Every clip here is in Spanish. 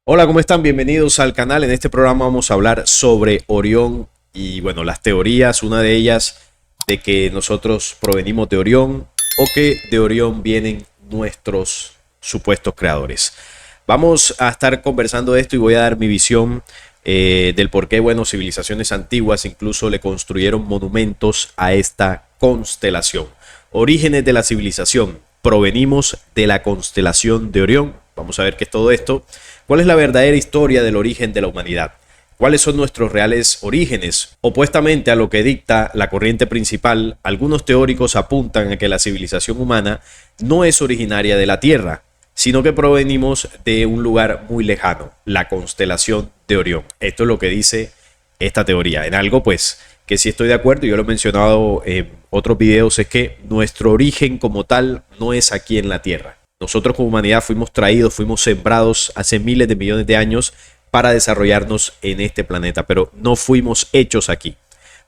Hola, ¿cómo están? Bienvenidos al canal. En este programa vamos a hablar sobre Orión y bueno, las teorías, una de ellas de que nosotros provenimos de Orión o que de Orión vienen nuestros supuestos creadores. Vamos a estar conversando de esto y voy a dar mi visión del por qué, bueno, civilizaciones antiguas incluso le construyeron monumentos a esta constelación. Orígenes de la civilización. Provenimos de la constelación de Orión. Vamos a ver qué es todo esto. ¿Cuál es la verdadera historia del origen de la humanidad? ¿Cuáles son nuestros reales orígenes? Opuestamente a lo que dicta la corriente principal, algunos teóricos apuntan a que la civilización humana no es originaria de la Tierra, sino que provenimos de un lugar muy lejano, la constelación de Orión. Esto es lo que dice esta teoría. En algo, pues, que sí estoy de acuerdo, yo lo he mencionado en otros videos, es que nuestro origen como tal no es aquí en la Tierra. Nosotros como humanidad fuimos traídos, fuimos sembrados hace miles de millones de años para desarrollarnos en este planeta, pero no fuimos hechos aquí.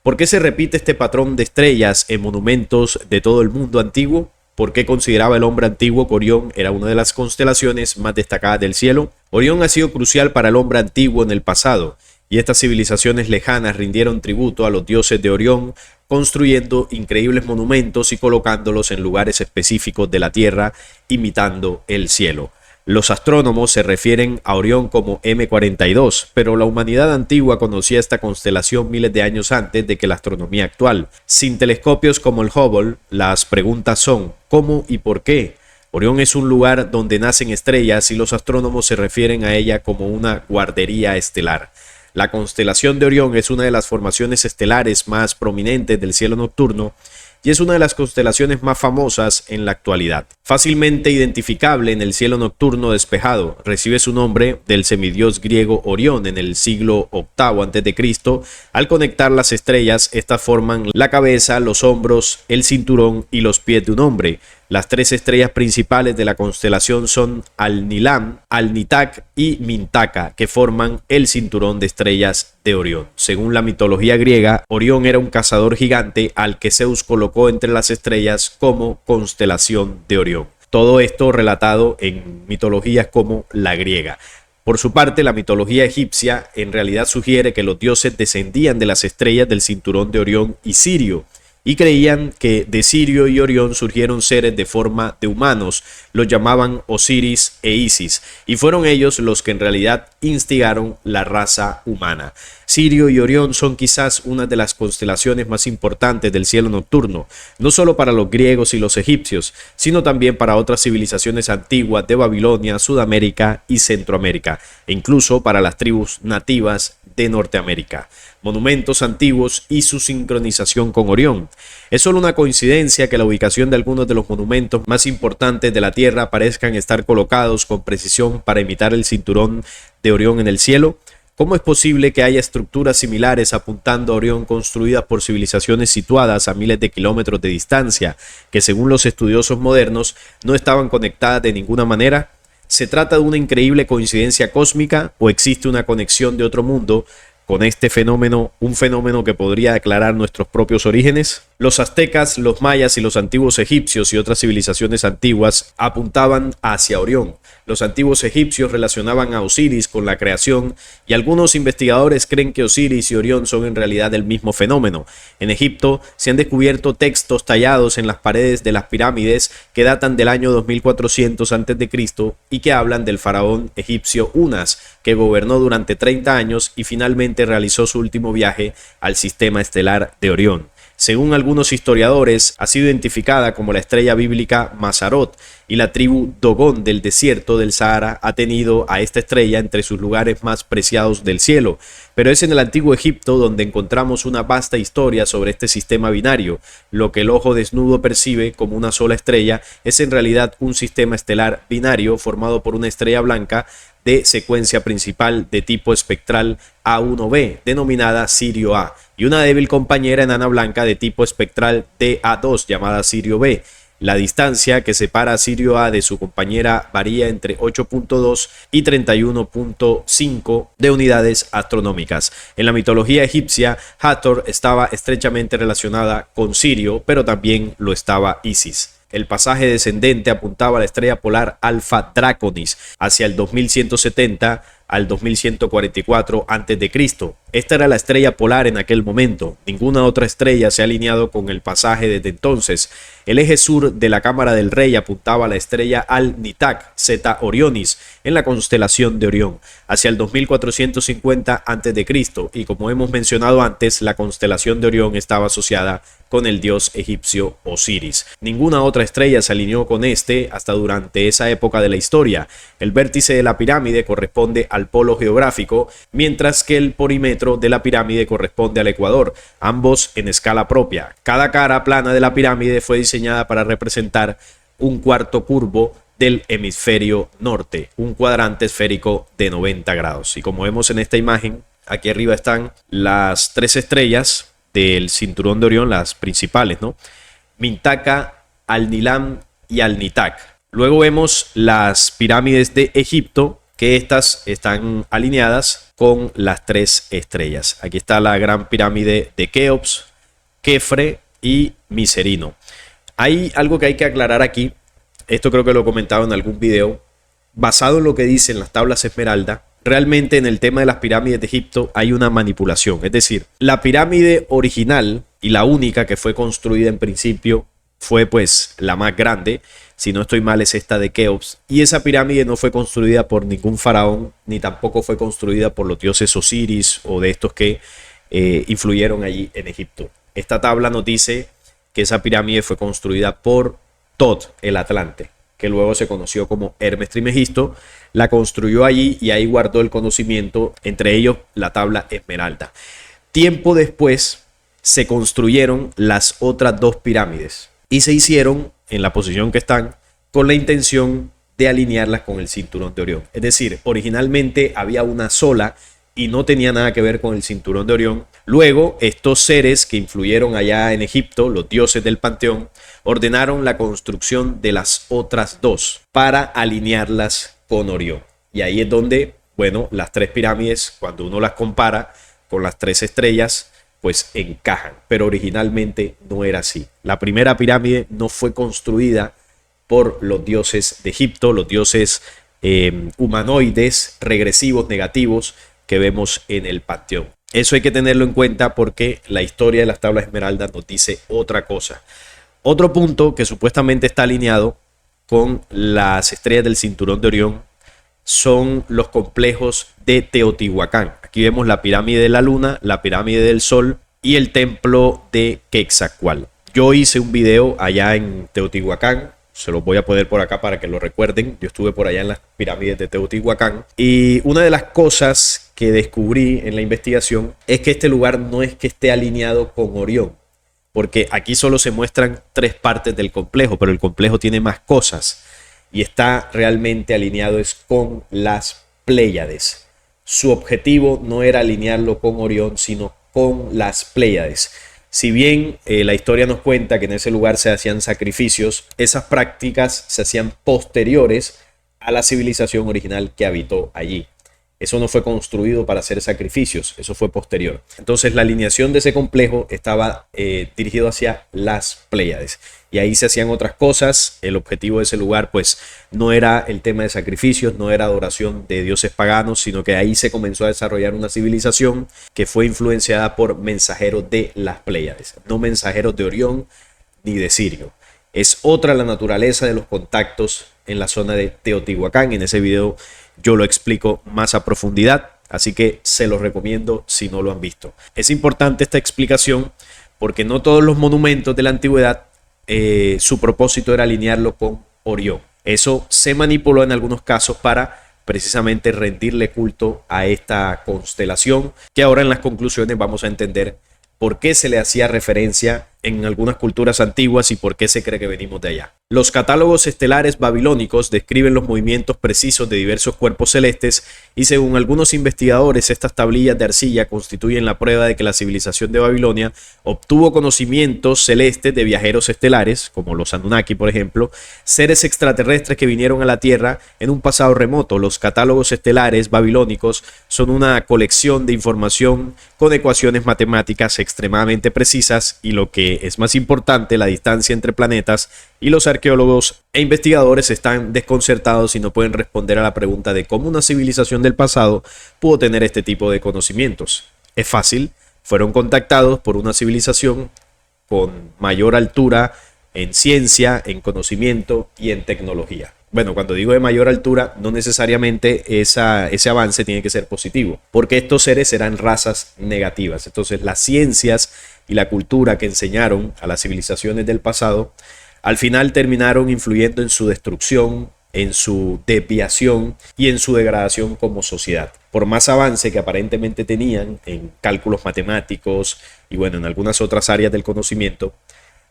¿Por qué se repite este patrón de estrellas en monumentos de todo el mundo antiguo? ¿Por qué consideraba el hombre antiguo que Orión era una de las constelaciones más destacadas del cielo? Orión ha sido crucial para el hombre antiguo en el pasado, y estas civilizaciones lejanas rindieron tributo a los dioses de Orión, construyendo increíbles monumentos y colocándolos en lugares específicos de la Tierra, imitando el cielo. Los astrónomos se refieren a Orión como M42, pero la humanidad antigua conocía esta constelación miles de años antes de que la astronomía actual. Sin telescopios como el Hubble, las preguntas son ¿cómo y por qué? Orión es un lugar donde nacen estrellas y los astrónomos se refieren a ella como una guardería estelar. La constelación de Orión es una de las formaciones estelares más prominentes del cielo nocturno y es una de las constelaciones más famosas en la actualidad. Fácilmente identificable en el cielo nocturno despejado, recibe su nombre del semidios griego Orión en el siglo VIII a.C. Al conectar las estrellas, estas forman la cabeza, los hombros, el cinturón y los pies de un hombre. Las tres estrellas principales de la constelación son Al-Nilam, Al-Nitak y Mintaka, que forman el cinturón de estrellas de Orión. Según la mitología griega, Orión era un cazador gigante al que Zeus colocó entre las estrellas como constelación de Orión. Todo esto relatado en mitologías como la griega. Por su parte, la mitología egipcia en realidad sugiere que los dioses descendían de las estrellas del cinturón de Orión y Sirio, y creían que de Sirio y Orión surgieron seres de forma de humanos, los llamaban Osiris e Isis, y fueron ellos los que en realidad instigaron la raza humana. Sirio y Orión son quizás una de las constelaciones más importantes del cielo nocturno, no solo para los griegos y los egipcios, sino también para otras civilizaciones antiguas de Babilonia, Sudamérica y Centroamérica, e incluso para las tribus nativas de Norteamérica. Monumentos antiguos y su sincronización con Orión. Es solo una coincidencia que la ubicación de algunos de los monumentos más importantes de la Tierra parezcan estar colocados con precisión para imitar el cinturón de Orión en el cielo. ¿Cómo es posible que haya estructuras similares apuntando a Orión construidas por civilizaciones situadas a miles de kilómetros de distancia, que según los estudiosos modernos no estaban conectadas de ninguna manera? ¿Se trata de una increíble coincidencia cósmica o existe una conexión de otro mundo con este fenómeno, un fenómeno que podría declarar nuestros propios orígenes? Los aztecas, los mayas y los antiguos egipcios y otras civilizaciones antiguas apuntaban hacia Orión. Los antiguos egipcios relacionaban a Osiris con la creación y algunos investigadores creen que Osiris y Orión son en realidad el mismo fenómeno. En Egipto se han descubierto textos tallados en las paredes de las pirámides que datan del año 2400 a.C. y que hablan del faraón egipcio Unas, que gobernó durante 30 años y finalmente realizó su último viaje al sistema estelar de Orión. Según algunos historiadores, ha sido identificada como la estrella bíblica Mazarot, y la tribu Dogón del desierto del Sahara ha tenido a esta estrella entre sus lugares más preciados del cielo. Pero es en el antiguo Egipto donde encontramos una vasta historia sobre este sistema binario. Lo que el ojo desnudo percibe como una sola estrella es en realidad un sistema estelar binario formado por una estrella blanca de secuencia principal de tipo espectral A1b, denominada Sirio A, y una débil compañera enana blanca de tipo espectral DA2, llamada Sirio B. La distancia que separa a Sirio A de su compañera varía entre 8.2 y 31.5 de unidades astronómicas. En la mitología egipcia, Hathor estaba estrechamente relacionada con Sirio, pero también lo estaba Isis. El pasaje descendente apuntaba a la estrella polar Alfa Draconis hacia el 2170 al 2144 a.C. Esta era la estrella polar en aquel momento. Ninguna otra estrella se ha alineado con el pasaje desde entonces. El eje sur de la cámara del rey apuntaba a la estrella Al-Nitak, Zeta Orionis, en la constelación de Orión, hacia el 2450 a.C. Y como hemos mencionado antes, la constelación de Orión estaba asociada con el dios egipcio Osiris. Ninguna otra estrella se alineó con este hasta durante esa época de la historia. El vértice de la pirámide corresponde al polo geográfico, mientras que el perímetro de la pirámide corresponde al ecuador, ambos en escala propia. Cada cara plana de la pirámide fue diseñada para representar un cuarto curvo del hemisferio norte, un cuadrante esférico de 90 grados. Y como vemos en esta imagen, aquí arriba están las tres estrellas del cinturón de Orión, las principales, ¿no? Mintaka, Al-Nilam y Al-Nitak. Luego vemos las pirámides de Egipto, que estas están alineadas con las tres estrellas. Aquí está la gran pirámide de Keops, Kefre y Miserino. Hay algo que hay que aclarar aquí. Esto creo que lo he comentado en algún video. Basado en lo que dicen las tablas Esmeralda, realmente en el tema de las pirámides de Egipto hay una manipulación. Es decir, la pirámide original y la única que fue construida en principio fue pues la más grande. Si no estoy mal, es esta de Keops. Y esa pirámide no fue construida por ningún faraón, ni tampoco fue construida por los dioses Osiris o de estos que influyeron allí en Egipto. Esta tabla nos dice que esa pirámide fue construida por Tot, el Atlante, que luego se conoció como Hermes Trismegisto. La construyó allí y ahí guardó el conocimiento, entre ellos la tabla Esmeralda. Tiempo después se construyeron las otras dos pirámides y se hicieron en la posición que están con la intención de alinearlas con el cinturón de Orión. Es decir, originalmente había una sola y no tenía nada que ver con el cinturón de Orión. Luego, estos seres que influyeron allá en Egipto, los dioses del panteón, ordenaron la construcción de las otras dos para alinearlas con Orión. Y ahí es donde, bueno, las tres pirámides, cuando uno las compara con las tres estrellas, pues encajan. Pero originalmente no era así. La primera pirámide no fue construida por los dioses de Egipto, los dioses humanoides, regresivos, negativos, que vemos en el panteón. Eso hay que tenerlo en cuenta porque la historia de las tablas Esmeralda nos dice otra cosa. Otro punto que supuestamente está alineado con las estrellas del cinturón de Orión son los complejos de Teotihuacán. Aquí vemos la pirámide de la luna, la pirámide del sol y el templo de Quetzalcóatl. Yo hice un video allá en Teotihuacán. Se los voy a poner por acá para que lo recuerden. Yo estuve por allá en las pirámides de Teotihuacán. Y una de las cosas que descubrí en la investigación es que este lugar no es que esté alineado con Orión. Porque aquí solo se muestran tres partes del complejo, pero el complejo tiene más cosas. Y está realmente alineado es con las Pléyades. Su objetivo no era alinearlo con Orión, sino con las Pléyades. Si bien la historia nos cuenta que en ese lugar se hacían sacrificios, esas prácticas se hacían posteriores a la civilización original que habitó allí. Eso no fue construido para hacer sacrificios, eso fue posterior. Entonces la alineación de ese complejo estaba dirigido hacia las Pléyades. Y ahí se hacían otras cosas. El objetivo de ese lugar pues no era el tema de sacrificios, no era adoración de dioses paganos, sino que ahí se comenzó a desarrollar una civilización que fue influenciada por mensajeros de las Pléyades, no mensajeros de Orión ni de Sirio. Es otra la naturaleza de los contactos en la zona de Teotihuacán. En ese video yo lo explico más a profundidad, así que se los recomiendo si no lo han visto. Es importante esta explicación porque no todos los monumentos de la antigüedad su propósito era alinearlo con Orión. Eso se manipuló en algunos casos para precisamente rendirle culto a esta constelación, que ahora en las conclusiones vamos a entender por qué se le hacía referencia en algunas culturas antiguas y por qué se cree que venimos de allá. Los catálogos estelares babilónicos describen los movimientos precisos de diversos cuerpos celestes y según algunos investigadores estas tablillas de arcilla constituyen la prueba de que la civilización de Babilonia obtuvo conocimientos celestes de viajeros estelares, como los Anunnaki por ejemplo, seres extraterrestres que vinieron a la Tierra en un pasado remoto. Los catálogos estelares babilónicos son una colección de información con ecuaciones matemáticas extremadamente precisas y lo que que es más importante la distancia entre planetas y los arqueólogos e investigadores están desconcertados y no pueden responder a la pregunta de cómo una civilización del pasado pudo tener este tipo de conocimientos. Es fácil, fueron contactados por una civilización con mayor altura en ciencia, en conocimiento y en tecnología. Bueno, cuando digo de mayor altura, no necesariamente ese avance tiene que ser positivo, porque estos seres eran razas negativas. Entonces, las ciencias y la cultura que enseñaron a las civilizaciones del pasado, al final terminaron influyendo en su destrucción, en su desviación y en su degradación como sociedad. Por más avance que aparentemente tenían en cálculos matemáticos y bueno, en algunas otras áreas del conocimiento,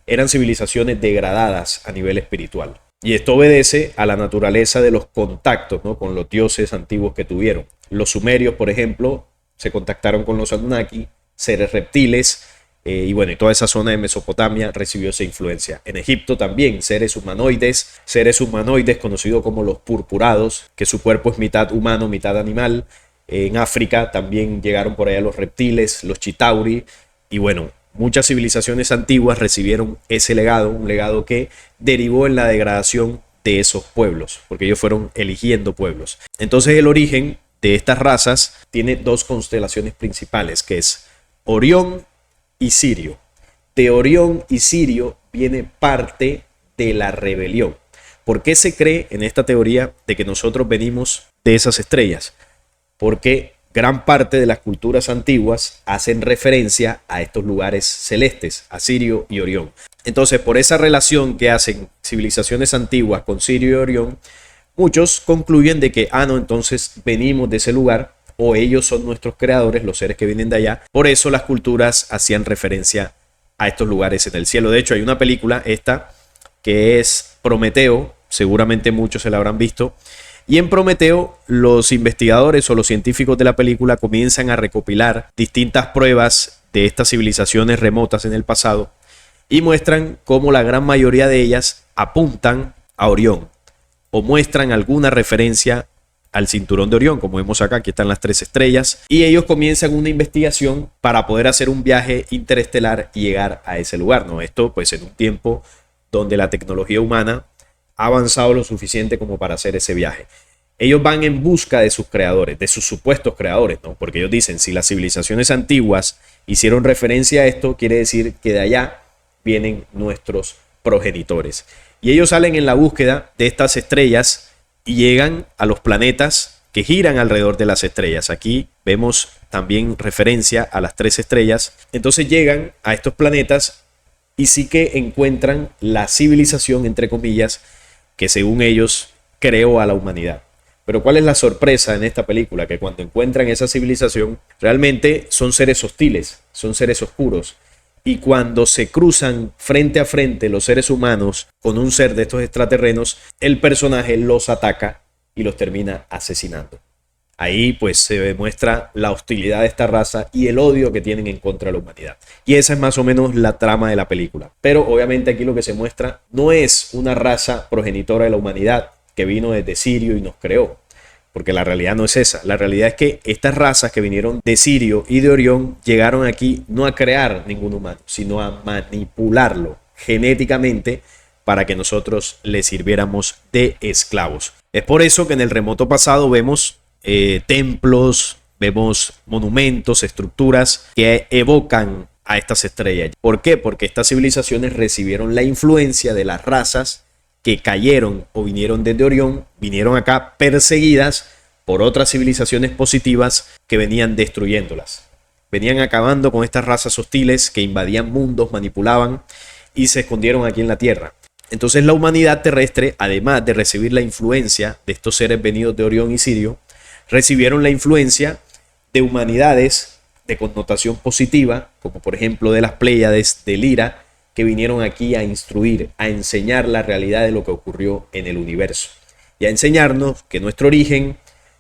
eran civilizaciones degradadas a nivel espiritual. Y esto obedece a la naturaleza de los contactos, ¿no?, con los dioses antiguos que tuvieron. Los sumerios, por ejemplo, se contactaron con los Anunnaki, seres reptiles, y bueno, y toda esa zona de Mesopotamia recibió esa influencia. En Egipto también, seres humanoides conocidos como los purpurados, que su cuerpo es mitad humano, mitad animal. En África también llegaron por allá los reptiles, los chitauri, y bueno, muchas civilizaciones antiguas recibieron ese legado, un legado que derivó en la degradación de esos pueblos, porque ellos fueron eligiendo pueblos. Entonces el origen de estas razas tiene dos constelaciones principales, que es Orión y Sirio. De Orión y Sirio viene parte de la rebelión. ¿Por qué se cree en esta teoría de que nosotros venimos de esas estrellas? Porque gran parte de las culturas antiguas hacen referencia a estos lugares celestes, a Sirio y Orión. Entonces, por esa relación que hacen civilizaciones antiguas con Sirio y Orión, muchos concluyen de que, no, entonces venimos de ese lugar, o ellos son nuestros creadores, los seres que vienen de allá. Por eso las culturas hacían referencia a estos lugares en el cielo. De hecho, hay una película, esta, que es Prometeo, seguramente muchos se la habrán visto. Y en Prometeo, los investigadores o los científicos de la película comienzan a recopilar distintas pruebas de estas civilizaciones remotas en el pasado y muestran cómo la gran mayoría de ellas apuntan a Orión o muestran alguna referencia al cinturón de Orión, como vemos acá, aquí están las 3 estrellas, y ellos comienzan una investigación para poder hacer un viaje interestelar y llegar a ese lugar, ¿no? Esto pues en un tiempo donde la tecnología humana ha avanzado lo suficiente como para hacer ese viaje. Ellos van en busca de sus creadores, de sus supuestos creadores, ¿no? Porque ellos dicen, si las civilizaciones antiguas hicieron referencia a esto, quiere decir que de allá vienen nuestros progenitores. Y ellos salen en la búsqueda de estas estrellas y llegan a los planetas que giran alrededor de las estrellas. Aquí vemos también referencia a las 3 estrellas. Entonces llegan a estos planetas y sí que encuentran la civilización, entre comillas, que según ellos creó a la humanidad. Pero ¿cuál es la sorpresa en esta película? Que cuando encuentran esa civilización, realmente son seres hostiles, son seres oscuros. Y cuando se cruzan frente a frente los seres humanos con un ser de estos extraterrenos, el personaje los ataca y los termina asesinando. Ahí pues se demuestra la hostilidad de esta raza y el odio que tienen en contra de la humanidad. Y esa es más o menos la trama de la película. Pero obviamente aquí lo que se muestra no es una raza progenitora de la humanidad que vino desde Sirio y nos creó. Porque la realidad no es esa. La realidad es que estas razas que vinieron de Sirio y de Orión llegaron aquí no a crear ningún humano, sino a manipularlo genéticamente para que nosotros le sirviéramos de esclavos. Es por eso que en el remoto pasado vemos templos, vemos monumentos, estructuras que evocan a estas estrellas. ¿Por qué? Porque estas civilizaciones recibieron la influencia de las razas que cayeron o vinieron desde Orión, vinieron acá perseguidas por otras civilizaciones positivas que venían destruyéndolas. Venían acabando con estas razas hostiles que invadían mundos, manipulaban y se escondieron aquí en la Tierra. Entonces la humanidad terrestre, además de recibir la influencia de estos seres venidos de Orión y Sirio, recibieron la influencia de humanidades de connotación positiva, como por ejemplo de las Pléyades, de Lira, que vinieron aquí a instruir, a enseñar la realidad de lo que ocurrió en el universo y a enseñarnos que nuestro origen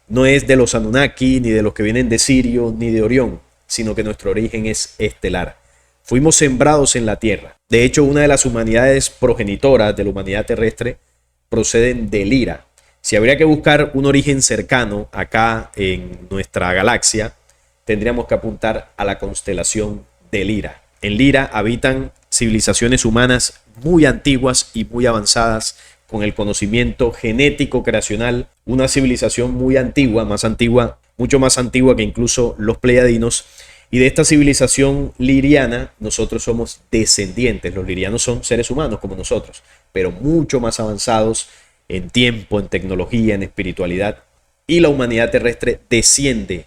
no es de los Anunnaki, ni de los que vienen de Sirio, ni de Orión, sino que nuestro origen es estelar. Fuimos sembrados en la Tierra. De hecho, una de las humanidades progenitoras de la humanidad terrestre proceden de Lira. Si habría que buscar un origen cercano acá en nuestra galaxia, tendríamos que apuntar a la constelación de Lira. En Lira habitan civilizaciones humanas muy antiguas y muy avanzadas con el conocimiento genético creacional, una civilización muy antigua, mucho más antigua que incluso los pleiadinos. Y de esta civilización liriana nosotros somos descendientes. Los lirianos son seres humanos como nosotros, pero mucho más avanzados en tiempo, en tecnología, en espiritualidad. Y la humanidad terrestre desciende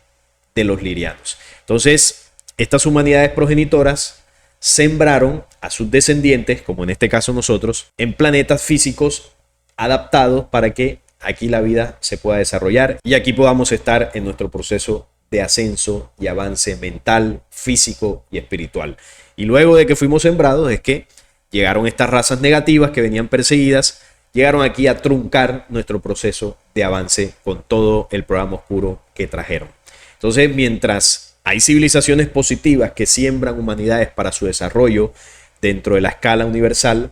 de los lirianos. Entonces, estas humanidades progenitoras sembraron a sus descendientes, como en este caso nosotros, en planetas físicos adaptados para que aquí la vida se pueda desarrollar y aquí podamos estar en nuestro proceso de ascenso y avance mental, físico y espiritual. Y luego de que fuimos sembrados es que llegaron estas razas negativas que venían perseguidas, llegaron aquí a truncar nuestro proceso de avance con todo el programa oscuro que trajeron. Entonces, mientras hay civilizaciones positivas que siembran humanidades para su desarrollo dentro de la escala universal,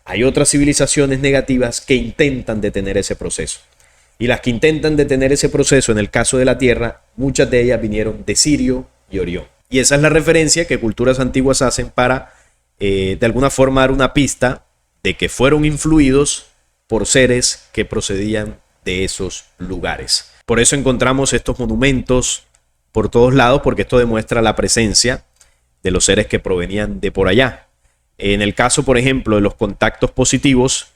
hay otras civilizaciones negativas que intentan detener ese proceso. Y las que intentan detener ese proceso, en el caso de la Tierra, muchas de ellas vinieron de Sirio y Orión. Y esa es la referencia que culturas antiguas hacen para, de alguna forma, dar una pista de que fueron influidos por seres que procedían de esos lugares. Por eso encontramos estos monumentos por todos lados, porque esto demuestra la presencia de los seres que provenían de por allá. En el caso, por ejemplo, de los contactos positivos,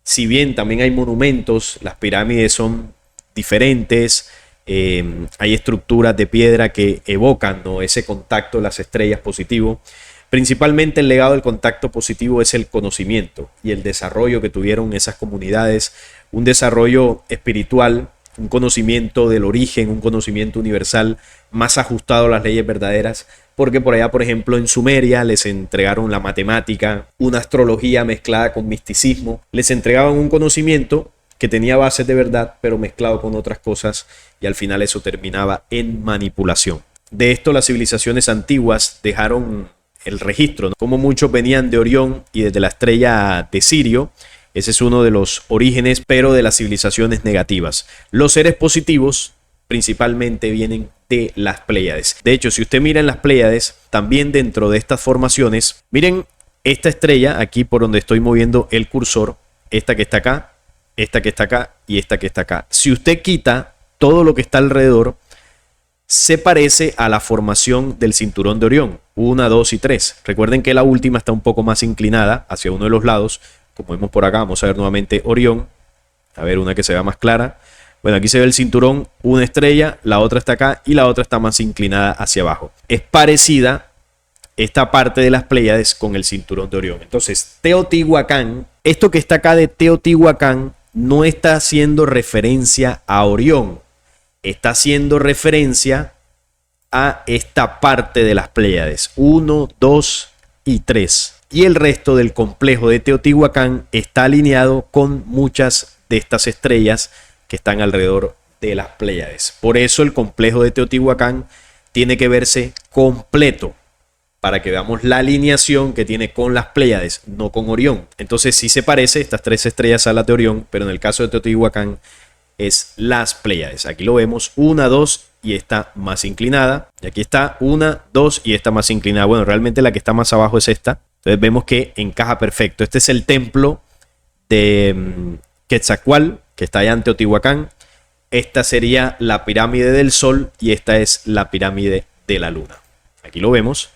si bien también hay monumentos, las pirámides son diferentes, hay estructuras de piedra que evocan, ¿no?, ese contacto de las estrellas positivo. Principalmente el legado del contacto positivo es el conocimiento y el desarrollo que tuvieron esas comunidades, un desarrollo espiritual, un conocimiento del origen, un conocimiento universal más ajustado a las leyes verdaderas, porque por allá, por ejemplo, en Sumeria les entregaron la matemática, una astrología mezclada con misticismo, les entregaban un conocimiento que tenía bases de verdad, pero mezclado con otras cosas, y al final eso terminaba en manipulación. De esto las civilizaciones antiguas dejaron el registro, ¿no? Como muchos venían de Orión y desde la estrella de Sirio. Ese es uno de los orígenes, pero de las civilizaciones negativas. Los seres positivos principalmente vienen de las Pléyades. De hecho, si usted mira en las Pléyades, también dentro de estas formaciones, miren esta estrella aquí por donde estoy moviendo el cursor, esta que está acá, esta que está acá y esta que está acá. Si usted quita todo lo que está alrededor, se parece a la formación del cinturón de Orión, 1, 2 y 3. Recuerden que la última está un poco más inclinada hacia uno de los lados, como vemos por acá. Vamos a ver nuevamente Orión, a ver una que se vea más clara. Bueno, aquí se ve el cinturón, una estrella, la otra está acá y la otra está más inclinada hacia abajo. Es parecida esta parte de las Pléyades con el cinturón de Orión. Entonces, Teotihuacán, esto que está acá de Teotihuacán no está haciendo referencia a Orión, está haciendo referencia a esta parte de las Pléyades, 1, 2 y 3. Y el resto del complejo de Teotihuacán está alineado con muchas de estas estrellas que están alrededor de las Pléyades. Por eso el complejo de Teotihuacán tiene que verse completo para que veamos la alineación que tiene con las Pléyades, no con Orión. Entonces sí se parece estas tres estrellas a las de Orión, pero en el caso de Teotihuacán es las Pléyades. Aquí lo vemos, 1, 2 y esta más inclinada. Y aquí está 1, 2 y esta más inclinada. Bueno, realmente la que está más abajo es esta. Entonces vemos que encaja perfecto. Este es el templo de Quetzalcóatl, que está allá en Teotihuacán. Esta sería la pirámide del Sol y esta es la pirámide de la Luna. Aquí lo vemos.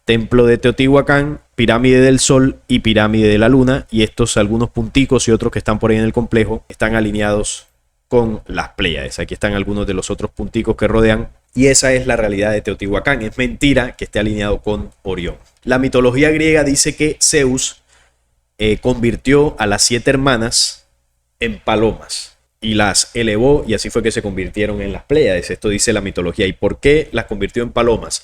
Templo de Teotihuacán, pirámide del Sol y pirámide de la Luna. Y estos algunos punticos y otros que están por ahí en el complejo están alineados con las Pléyades. Aquí están algunos de los otros punticos que rodean. Y esa es la realidad de Teotihuacán. Es mentira que esté alineado con Orión. La mitología griega dice que Zeus convirtió a las 7 hermanas en palomas y las elevó, y así fue que se convirtieron en las Pléyades. Esto dice la mitología. ¿Y por qué las convirtió en palomas?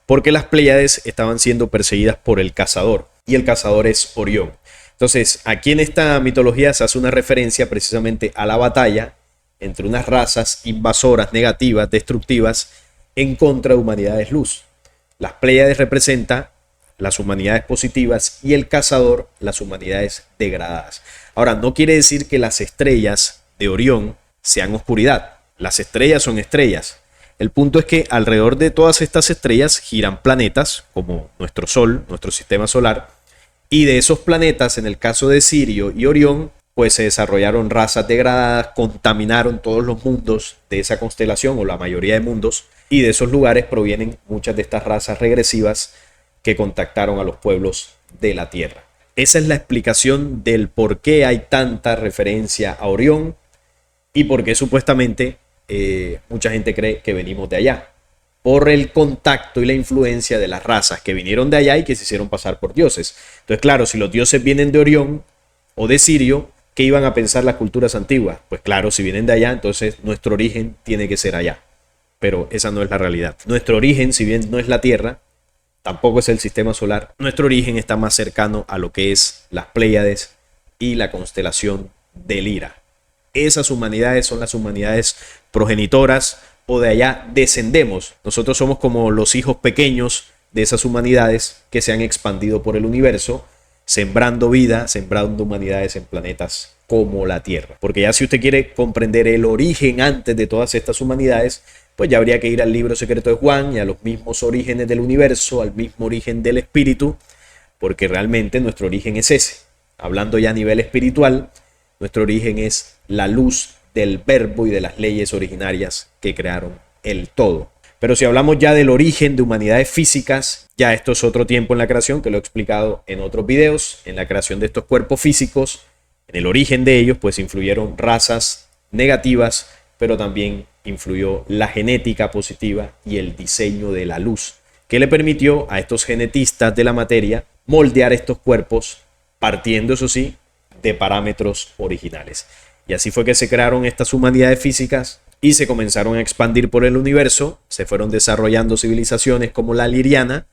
Porque las Pléyades estaban siendo perseguidas por el cazador, y el cazador es Orión. Entonces, aquí en esta mitología se hace una referencia precisamente a la batalla entre unas razas invasoras, negativas, destructivas, en contra de humanidades luz. Las Pléyades representan las humanidades positivas y el cazador las humanidades degradadas. Ahora, no quiere decir que las estrellas de Orión sean oscuridad. Las estrellas son estrellas. El punto es que alrededor de todas estas estrellas giran planetas como nuestro Sol, nuestro sistema solar, y de esos planetas, en el caso de Sirio y Orión, pues se desarrollaron razas degradadas, contaminaron todos los mundos de esa constelación o la mayoría de mundos, y de esos lugares provienen muchas de estas razas regresivas que contactaron a los pueblos de la Tierra. Esa es la explicación del por qué hay tanta referencia a Orión y por qué supuestamente mucha gente cree que venimos de allá, por el contacto y la influencia de las razas que vinieron de allá y que se hicieron pasar por dioses. Entonces, claro, si los dioses vienen de Orión o de Sirio, ¿qué iban a pensar las culturas antiguas? Pues claro, si vienen de allá, entonces nuestro origen tiene que ser allá. Pero esa no es la realidad. Nuestro origen, si bien no es la Tierra, tampoco es el sistema solar, nuestro origen está más cercano a lo que es las Pléyades y la constelación de Lira. Esas humanidades son las humanidades progenitoras, o de allá descendemos. Nosotros somos como los hijos pequeños de esas humanidades que se han expandido por el universo, sembrando vida, sembrando humanidades en planetas como la Tierra. Porque ya si usted quiere comprender el origen antes de todas estas humanidades, pues ya habría que ir al libro secreto de Juan y a los mismos orígenes del universo, al mismo origen del espíritu, porque realmente nuestro origen es ese. Hablando ya a nivel espiritual, nuestro origen es la luz del verbo y de las leyes originarias que crearon el todo. Pero si hablamos ya del origen de humanidades físicas, ya esto es otro tiempo en la creación, que lo he explicado en otros videos. En la creación de estos cuerpos físicos, en el origen de ellos, pues influyeron razas negativas, pero también influyó la genética positiva y el diseño de la luz, que le permitió a estos genetistas de la materia moldear estos cuerpos, partiendo, eso sí, de parámetros originales. Y así fue que se crearon estas humanidades físicas y se comenzaron a expandir por el universo. Se fueron desarrollando civilizaciones como la Liriana.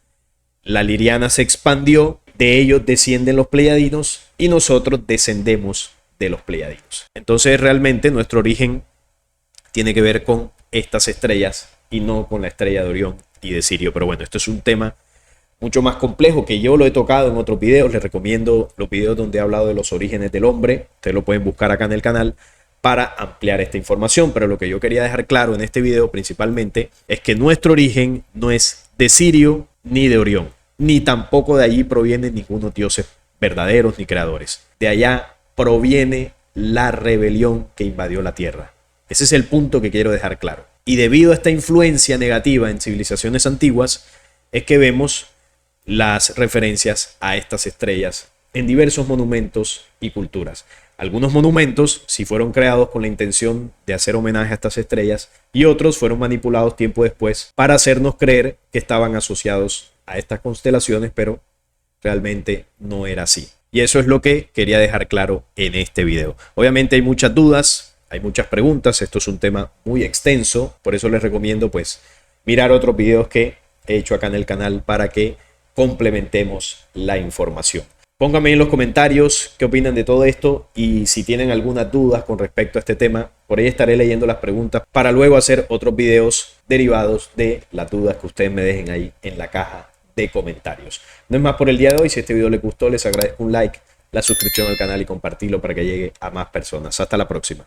La Liriana se expandió, de ellos descienden los pleiadinos y nosotros descendemos de los pleiadinos. Entonces realmente nuestro origen tiene que ver con estas estrellas y no con la estrella de Orión y de Sirio. Pero bueno, esto es un tema mucho más complejo que yo lo he tocado en otros videos. Les recomiendo los videos donde he hablado de los orígenes del hombre. Ustedes lo pueden buscar acá en el canal para ampliar esta información. Pero lo que yo quería dejar claro en este video principalmente es que nuestro origen no es de Sirio ni de Orión, ni tampoco de allí provienen ningunos dioses verdaderos ni creadores. De allá proviene la rebelión que invadió la Tierra. Ese es el punto que quiero dejar claro. Y debido a esta influencia negativa en civilizaciones antiguas, es que vemos las referencias a estas estrellas en diversos monumentos y culturas. Algunos monumentos sí fueron creados con la intención de hacer homenaje a estas estrellas y otros fueron manipulados tiempo después para hacernos creer que estaban asociados a estas constelaciones, pero realmente no era así. Y eso es lo que quería dejar claro en este video. Obviamente hay muchas dudas, hay muchas preguntas, esto es un tema muy extenso, por eso les recomiendo pues mirar otros videos que he hecho acá en el canal para que complementemos la información. Pónganme en los comentarios qué opinan de todo esto y si tienen algunas dudas con respecto a este tema, por ahí estaré leyendo las preguntas para luego hacer otros videos derivados de las dudas que ustedes me dejen ahí en la caja de comentarios. No es más por el día de hoy. Si este video les gustó, les agradezco un like, la suscripción al canal y compartirlo para que llegue a más personas. Hasta la próxima.